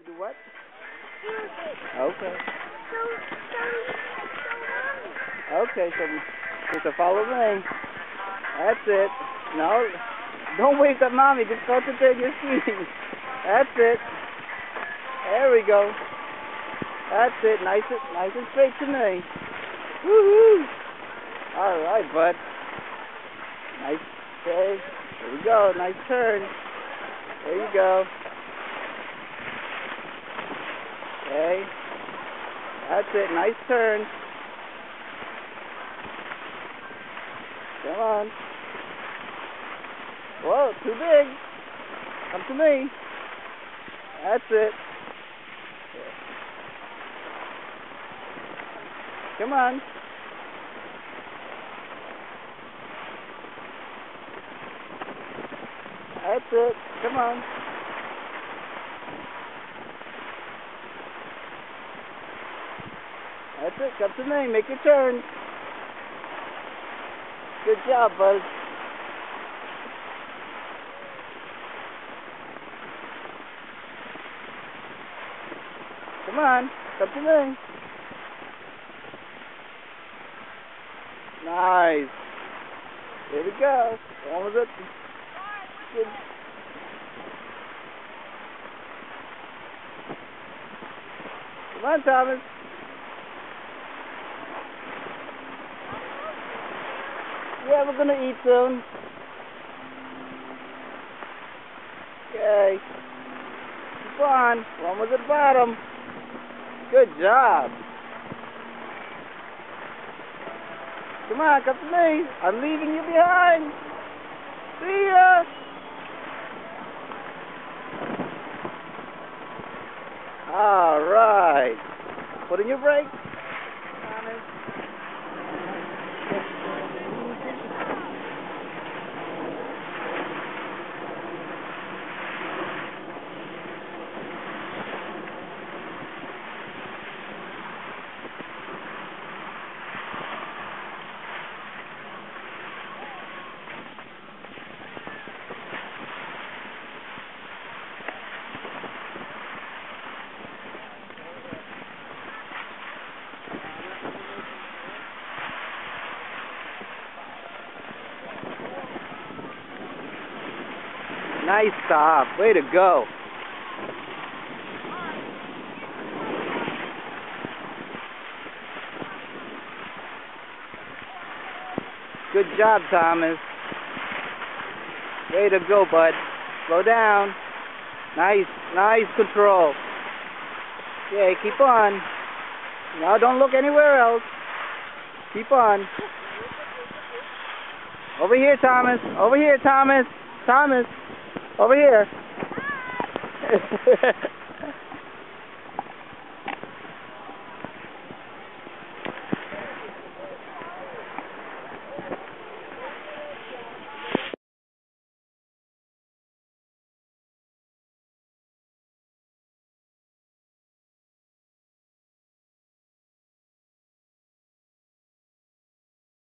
To do what? Music. Okay. So Okay, so follow me. That's it. No, don't wave at mommy. Just concentrate on your skiing. That's it. There we go. That's it. Nice and straight to me. Woohoo! All right, bud. Nice. Okay. There we go. Nice turn. There you go. Okay. That's it. Nice turn. Come on. Whoa, too big. Come to me. That's it. Come on. That's it. Come on. That's it. Come to me. Make your turn. Good job, bud. Come on. Come to me. Nice. There we go. Almost it. Good. Come on, Thomas. Yeah, we're gonna eat soon. Okay. Keep on. We're almost at the bottom. Good job. Come on, come to me. I'm leaving you behind. See ya. All right. Put in your brakes. Thomas. Nice stop. Way to go. Good job, Thomas. Way to go, bud. Slow down. Nice control. Okay, keep on. Now don't look anywhere else. Keep on. Over here, Thomas. Over here, Thomas. Thomas. Over here.